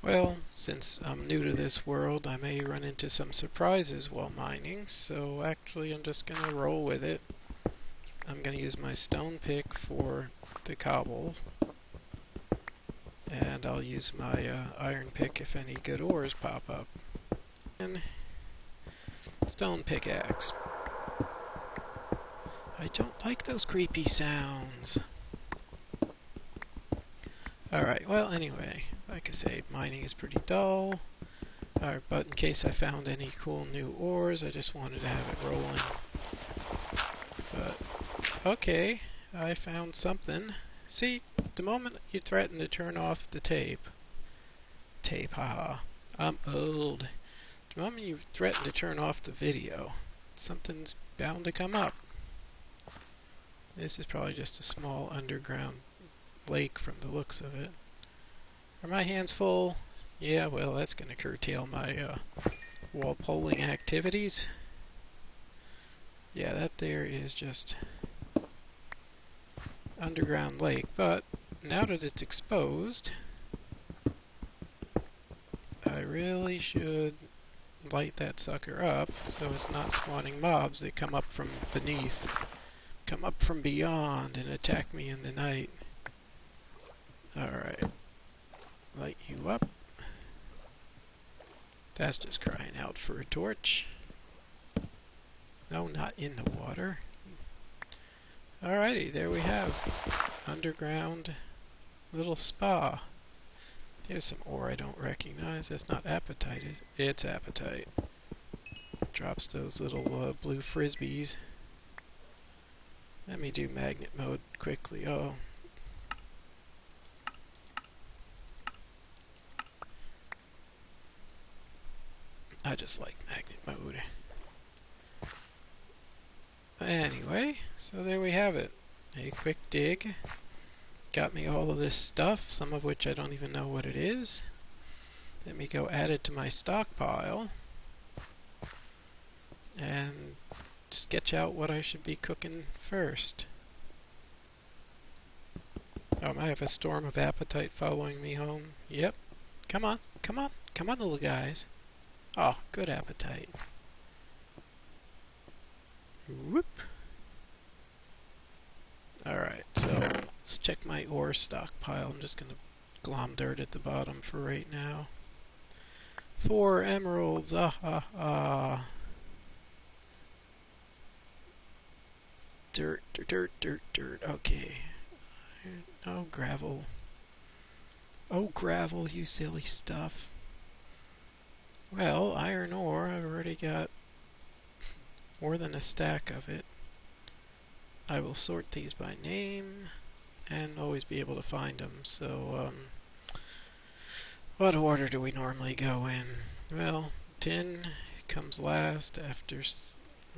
Well, since I'm new to this world, I may run into some surprises while mining, so actually I'm just gonna roll with it. I'm gonna use my stone pick for the cobbles, and I'll use my iron pick if any good ores pop up. And stone pickaxe. I don't like those creepy sounds. Alright, well anyway, like I say, mining is pretty dull. But in case I found any cool new ores, I just wanted to have it rolling. But, okay, I found something. See, the moment you threaten to turn off the tape, haha, I'm old. The moment you threaten to turn off the video, something's bound to come up. This is probably just a small underground lake from the looks of it. Are my hands full? Yeah, well, that's going to curtail my wall pulling activities. Yeah, that there is just underground lake, but now that it's exposed, I really should light that sucker up so it's not spawning mobs that come up from beneath, come up from beyond and attack me in the night. Alright, light you up. That's just crying out for a torch. No, not in the water. Alrighty, there we have underground little spa. Here's some ore I don't recognize. That's not apatite, is it? It's apatite. Drops those little blue frisbees. Let me do magnet mode quickly. Oh. I just like magnet mode. Anyway, so there we have it. A quick dig. Got me all of this stuff, some of which I don't even know what it is. Let me go add it to my stockpile and sketch out what I should be cooking first. Oh, I have a storm of appetite following me home. Yep. Come on, come on, come on, little guys. Oh, good appetite. Whoop. Alright, so let's check my ore stockpile. I'm just going to glom dirt at the bottom for right now. 4 emeralds, ah ah ah. Dirt, dirt, dirt, dirt, dirt. Okay. Oh, gravel. Oh, gravel, you silly stuff. Well, iron ore, I've already got more than a stack of it. I will sort these by name and always be able to find them. So, what order do we normally go in? Well, tin comes last after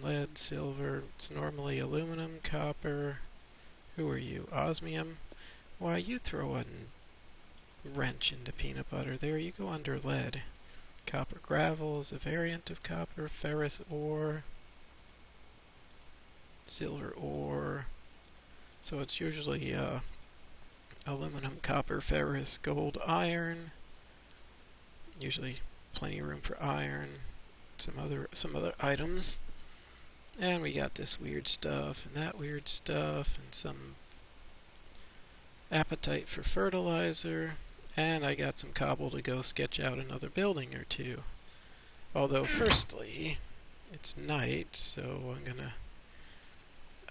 lead, silver. It's normally aluminum, copper. Who are you? Osmium? Why, you throw a wrench into peanut butter. There you go under lead. Copper gravel is a variant of copper. Ferrous ore. Silver ore. So it's usually aluminum, copper, ferrous, gold, iron. Usually plenty of room for iron. Some other items. And we got this weird stuff and that weird stuff and some appetite for fertilizer. And I got some cobble to go sketch out another building or two. Although firstly, it's night, so I'm gonna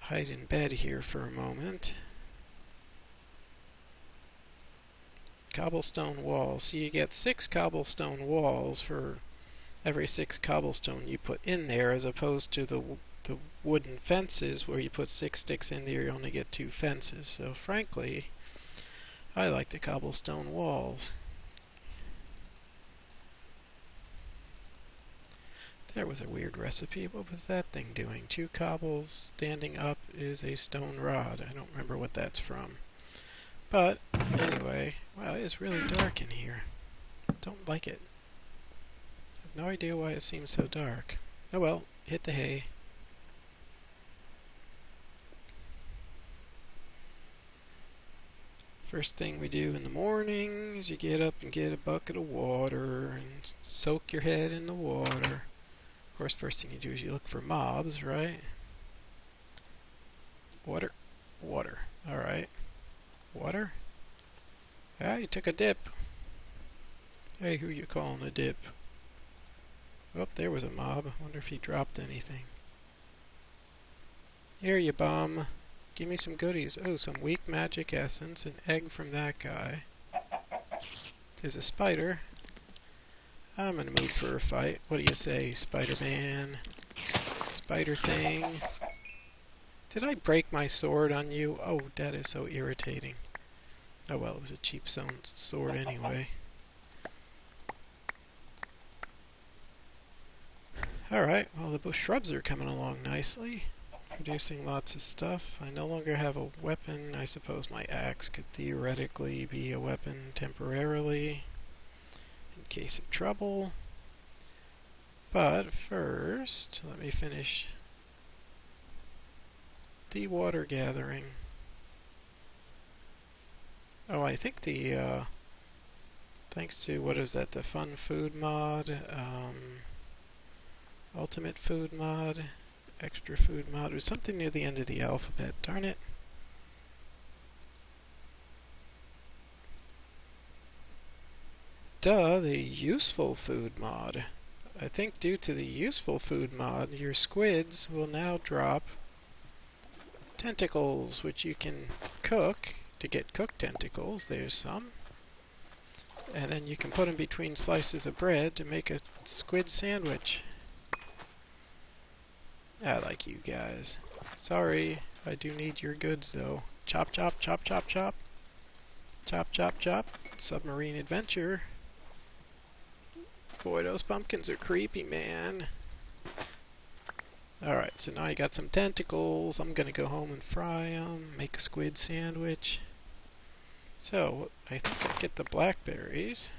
hide in bed here for a moment. Cobblestone walls. So you get 6 cobblestone walls for every 6 cobblestone you put in there, as opposed to the wooden fences where you put 6 sticks in there, you only get 2 fences. So frankly, I like the cobblestone walls. There was a weird recipe. What was that thing doing? 2 cobbles standing up is a stone rod. I don't remember what that's from. But anyway, wow, it's really dark in here. Don't like it. I have no idea why it seems so dark. Oh well, hit the hay. First thing we do in the morning is you get up and get a bucket of water and soak your head in the water. Of course, first thing you do is you look for mobs, right? Water. Water. Alright. Water? Ah, you took a dip. Hey, who you calling a dip? Oh, there was a mob. I wonder if he dropped anything. Here, you bum. Give me some goodies. Oh, some weak magic essence, an egg from that guy. There's a spider. I'm in the mood for a fight. What do you say, Spider-Man? Spider thing. Did I break my sword on you? Oh, that is so irritating. Oh well, it was a cheap sword anyway. Alright, well the bush shrubs are coming along nicely. Producing lots of stuff. I no longer have a weapon. I suppose my axe could theoretically be a weapon temporarily in case of trouble. But first, let me finish the water gathering. Oh, I think the, thanks to, what is that, the fun food mod, ultimate food mod, extra food mod, or something near the end of the alphabet, darn it. Duh, the useful food mod. I think due to the useful food mod, your squids will now drop tentacles, which you can cook to get cooked tentacles. There's some. And then you can put them between slices of bread to make a squid sandwich. I like you guys. Sorry, I do need your goods though. Chop, chop, chop, chop, chop. Chop, chop, chop. Submarine adventure. Boy, those pumpkins are creepy, man. Alright, so now I got some tentacles. I'm gonna go home and fry them, make a squid sandwich. So, I think I get the blackberries.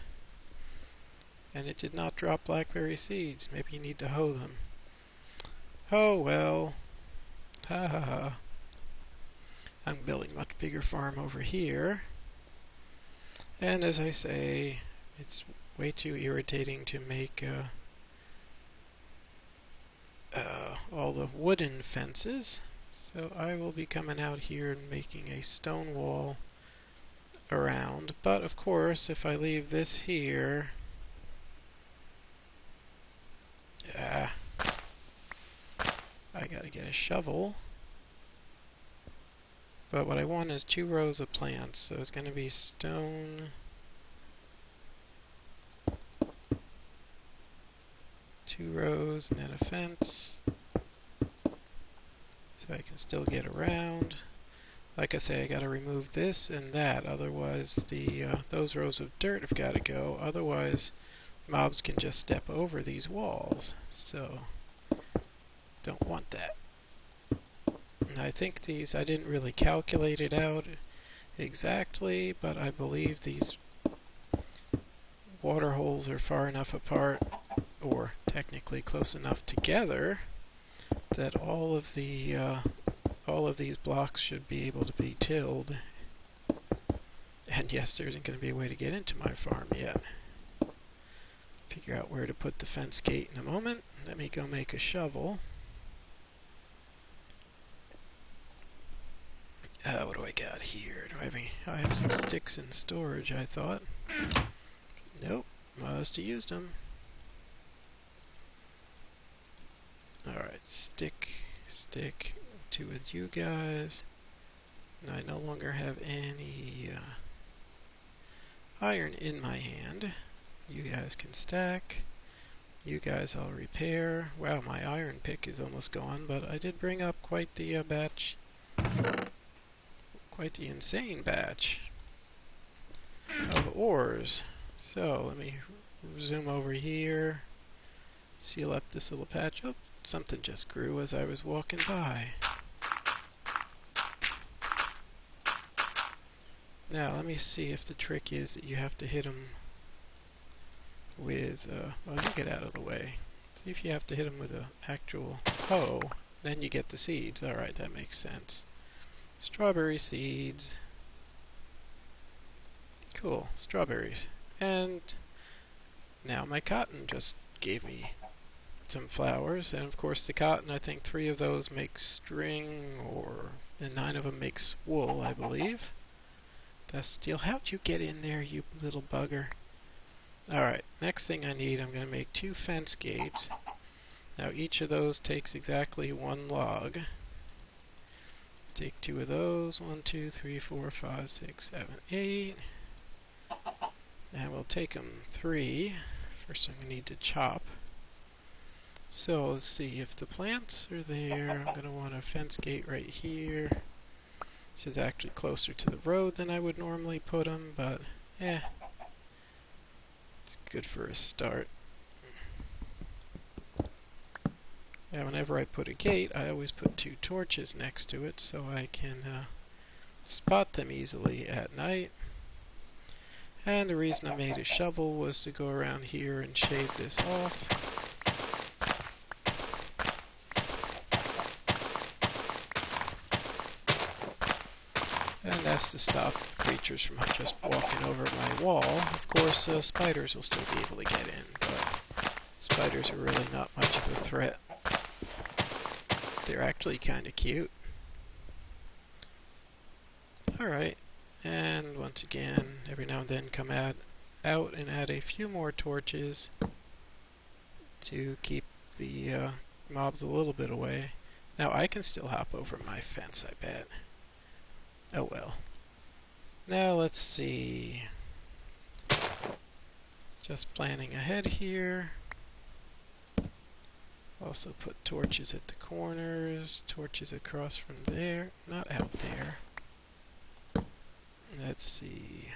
And it did not drop blackberry seeds. Maybe you need to hoe them. Oh well. Ha ha ha. I'm building a much bigger farm over here. And as I say, it's way too irritating to make all the wooden fences. So I will be coming out here and making a stone wall around. But of course, if I leave this here... I gotta get a shovel. But what I want is 2 rows of plants. So it's gonna be stone... 2 rows and then a fence. So I can still get around. Like I say, I gotta remove this and that. Otherwise, those rows of dirt have gotta go. Otherwise, mobs can just step over these walls. So, don't want that. And I think these, I didn't really calculate it out exactly, but I believe these water holes are far enough apart, or technically close enough together, that all of these blocks should be able to be tilled. And yes, there isn't going to be a way to get into my farm yet. Figure out where to put the fence gate in a moment. Let me go make a shovel. What do I got here? I have some sticks in storage, I thought. Nope, must have used them. Alright, stick, 2 with you guys. And I no longer have any iron in my hand. You guys can stack. You guys I'll repair. Wow, my iron pick is almost gone, but I did bring up quite the batch. Quite the insane batch of ores. So, let me zoom over here. Seal up this little patch. Oh, something just grew as I was walking by. Now, let me see if the trick is that you have to hit them with, well, you get out of the way. See if you have to hit them with an actual hoe, then you get the seeds. Alright, that makes sense. Strawberry seeds. Cool, strawberries. And now my cotton just gave me some flowers, and of course the cotton, I think 3 of those make string, and 9 of them makes wool, I believe. That's the deal. How'd you get in there, you little bugger? Alright, next thing I need, I'm going to make 2 fence gates. Now each of those takes exactly 1 log. Take 2 of those. 1, 2, 3, 4, 5, 6, 7, 8. And we'll take them 3. First I'm going to need to chop. So let's see, if the plants are there, I'm going to want a fence gate right here. This is actually closer to the road than I would normally put them, but it's good for a start. And whenever I put a gate, I always put 2 torches next to it so I can spot them easily at night. And the reason I made a shovel was to go around here and shave this off. And that's to stop creatures from just walking over my wall. Of course, spiders will still be able to get in, but spiders are really not much of a threat. They're actually kind of cute. Alright, and once again, every now and then come out and add a few more torches to keep the mobs a little bit away. Now I can still hop over my fence, I bet. Oh well. Now let's see. Just planning ahead here. Also put torches at the corners, torches across from there, not out there. Let's see.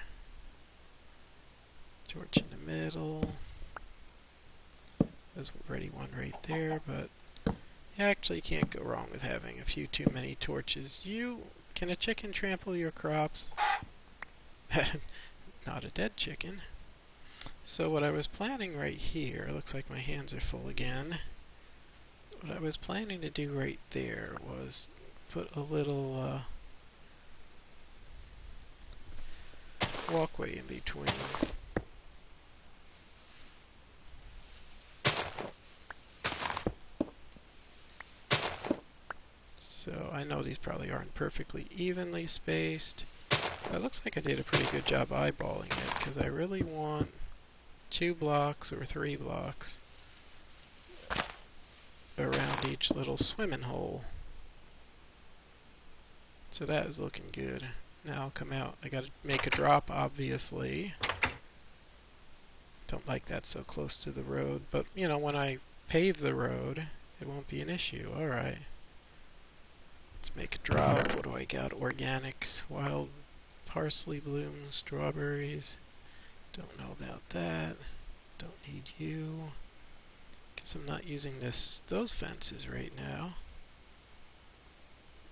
Torch in the middle. There's already one right there, but you actually can't go wrong with having a few too many torches. Can a chicken trample your crops? Not a dead chicken. So what I was planning right here, looks like my hands are full again. What I was planning to do right there was put a little walkway in between. So I know these probably aren't perfectly evenly spaced, but it looks like I did a pretty good job eyeballing it, because I really want 2 blocks or 3 blocks around each little swimming hole. So that is looking good. Now I'll come out. I gotta make a drop, obviously. Don't like that so close to the road, but you know, when I pave the road, it won't be an issue. Alright. Let's make a drop. What do I got? Organics, wild parsley blooms, strawberries. Don't know about that. Don't need you. Guess I'm not using those fences right now.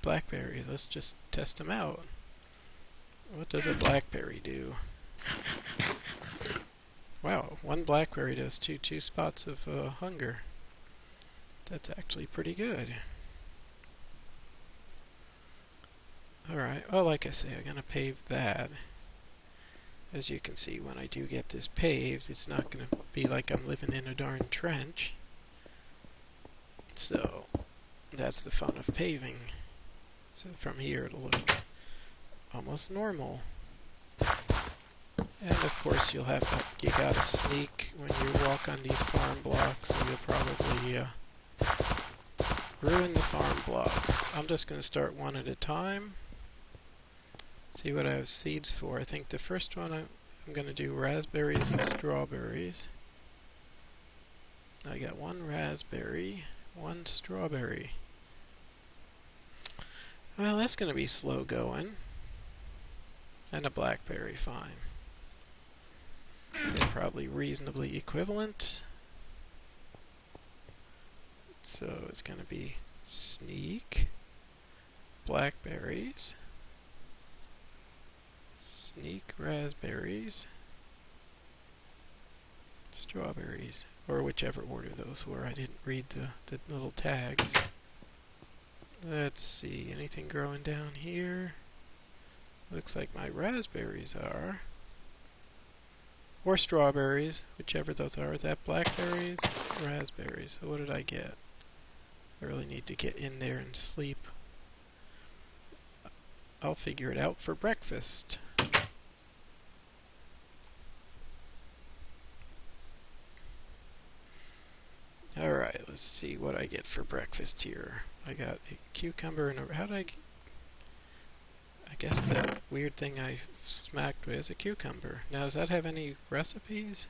Blackberries, let's just test them out. What does a blackberry do? Wow, 1 blackberry does 2 spots of hunger. That's actually pretty good. Alright, well, like I say, I'm going to pave that. As you can see, when I do get this paved, it's not going to be like I'm living in a darn trench. So, that's the fun of paving. So from here it'll look almost normal. And of course you gotta sneak when you walk on these farm blocks, or you'll probably ruin the farm blocks. I'm just going to start one at a time. See what I have seeds for. I think the first one I'm going to do raspberries and strawberries. I got 1 raspberry, 1 strawberry. Well, that's going to be slow going. And a blackberry, fine. They're probably reasonably equivalent. So it's going to be sneak, blackberries, sneak raspberries, strawberries, or whichever order those were. I didn't read the little tags. Let's see, anything growing down here? Looks like my raspberries are. Or strawberries, whichever those are. Is that blackberries? Raspberries. So what did I get? I really need to get in there and sleep. I'll figure it out for breakfast. Alright, let's see what I get for breakfast here. I got a cucumber and a... How did I guess the weird thing I smacked with is a cucumber. Now, does that have any recipes?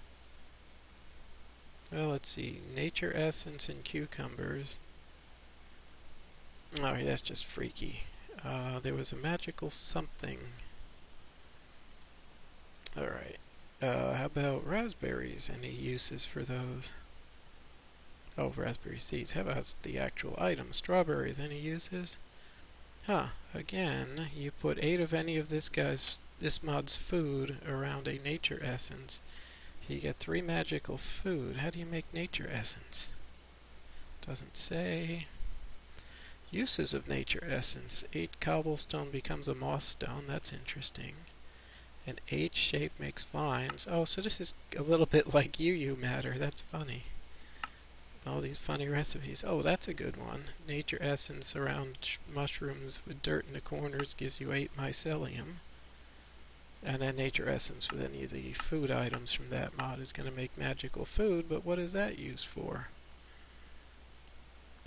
Well, let's see. Nature essence and cucumbers. Oh, yeah, that's just freaky. There was a magical something. Alright. How about raspberries? Any uses for those? Oh, raspberry seeds. How about the actual item? Strawberries. Any uses? Huh. Again, you put 8 of any of this mod's food around a nature essence. You get 3 magical food. How do you make nature essence? Doesn't say. Uses of nature essence. 8 cobblestone becomes a moss stone. That's interesting. An H shape makes vines. Oh, so this is a little bit like matter. That's funny. All these funny recipes. Oh, that's a good one. Nature essence around mushrooms with dirt in the corners gives you 8 mycelium. And then nature essence with any of the food items from that mod is going to make magical food, but what is that used for?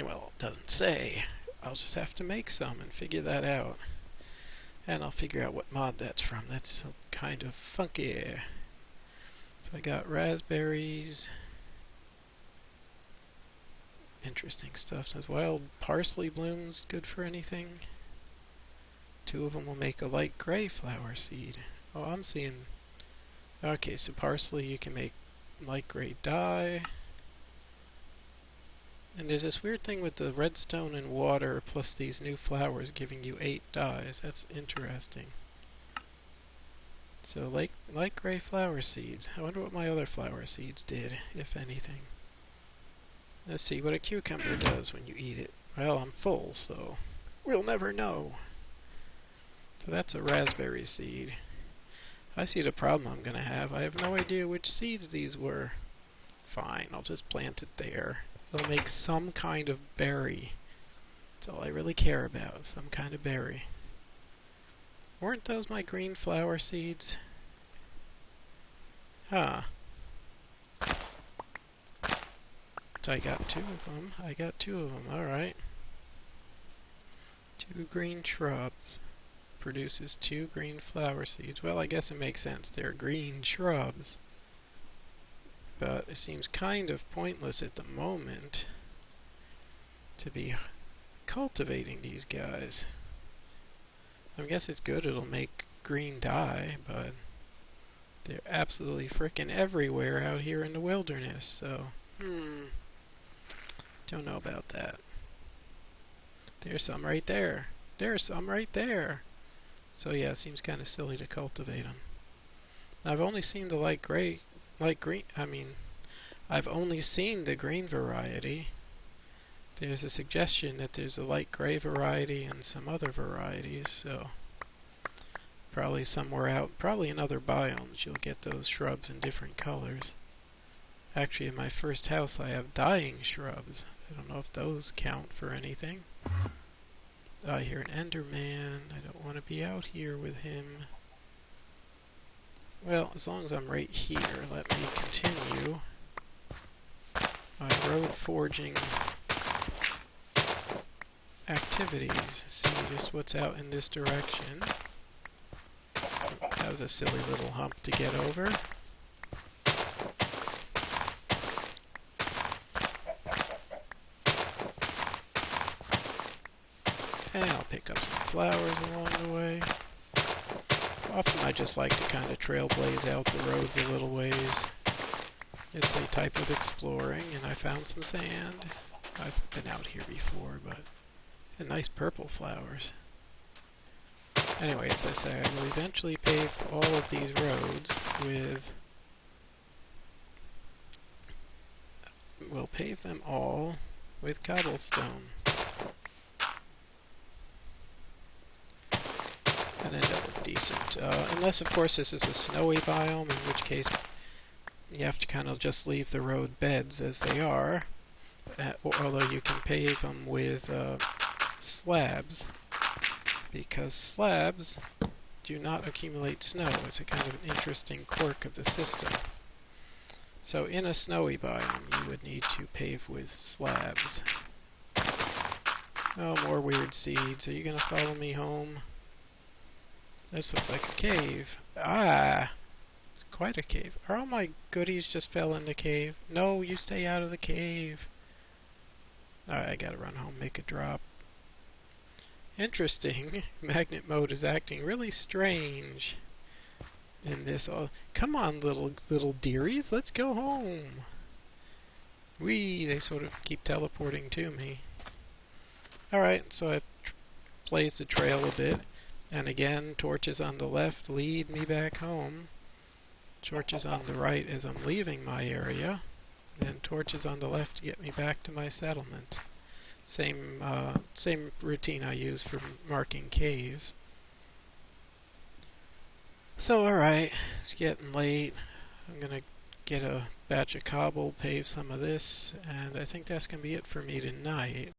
Well, it doesn't say. I'll just have to make some and figure that out. And I'll figure out what mod that's from. That's kind of funky. So I got raspberries. Interesting stuff. Does wild parsley blooms good for anything? 2 of them will make a light gray flower seed. Oh, I'm seeing... Okay, so parsley you can make light gray dye. And there's this weird thing with the redstone and water plus these new flowers giving you 8 dyes. That's interesting. So light gray flower seeds. I wonder what my other flower seeds did, if anything. Let's see what a cucumber does when you eat it. Well, I'm full, so we'll never know. So that's a raspberry seed. I see the problem I'm going to have. I have no idea which seeds these were. Fine, I'll just plant it there. It'll make some kind of berry. That's all I really care about, some kind of berry. Weren't those my green flower seeds? Huh. So I got 2 of them. I got 2 of them, alright. 2 green shrubs. Produces 2 green flower seeds. Well, I guess it makes sense. They're green shrubs. But it seems kind of pointless at the moment to be cultivating these guys. I guess it's good it'll make green dye, but they're absolutely frickin' everywhere out here in the wilderness, so don't know about that. There's some right there. There's some right there. So yeah, it seems kind of silly to cultivate them. I've only seen the I've only seen the green variety. There's a suggestion that there's a light gray variety and some other varieties, so probably somewhere out, probably in other biomes, you'll get those shrubs in different colors. Actually, in my first house, I have dying shrubs. I don't know if those count for anything. I hear an Enderman. I don't want to be out here with him. Well, as long as I'm right here, let me continue my road forging activities. See just what's out in this direction. That was a silly little hump to get over. And I'll pick up some flowers along the way. Often I just like to kind of trailblaze out the roads a little ways. It's a type of exploring, and I found some sand. I've been out here before, but nice purple flowers. Anyway, as I say, I will eventually pave all of these roads with... We'll pave them all with cobblestone. And then that look decent. Unless, of course, this is a snowy biome, in which case You have to kind of just leave the road beds as they are, although you can pave them with slabs, because slabs do not accumulate snow. It's a kind of an interesting quirk of the system. So in a snowy biome, you would need to pave with slabs. Oh, more weird seeds. Are you going to follow me home? This looks like a cave. Ah! It's quite a cave. Are all my goodies just fell in the cave? No, you stay out of the cave. Alright, I gotta run home, make a drop. Interesting. Magnet mode is acting really strange in this. Come on, little dearies, let's go home. Whee! They sort of keep teleporting to me. Alright, so I blazed the trail a bit. And again, torches on the left lead me back home. Torches on the right as I'm leaving my area. And torches on the left to get me back to my settlement. Same routine I use for marking caves. So alright, it's getting late. I'm gonna get a batch of cobble, pave some of this, and I think that's gonna be it for me tonight.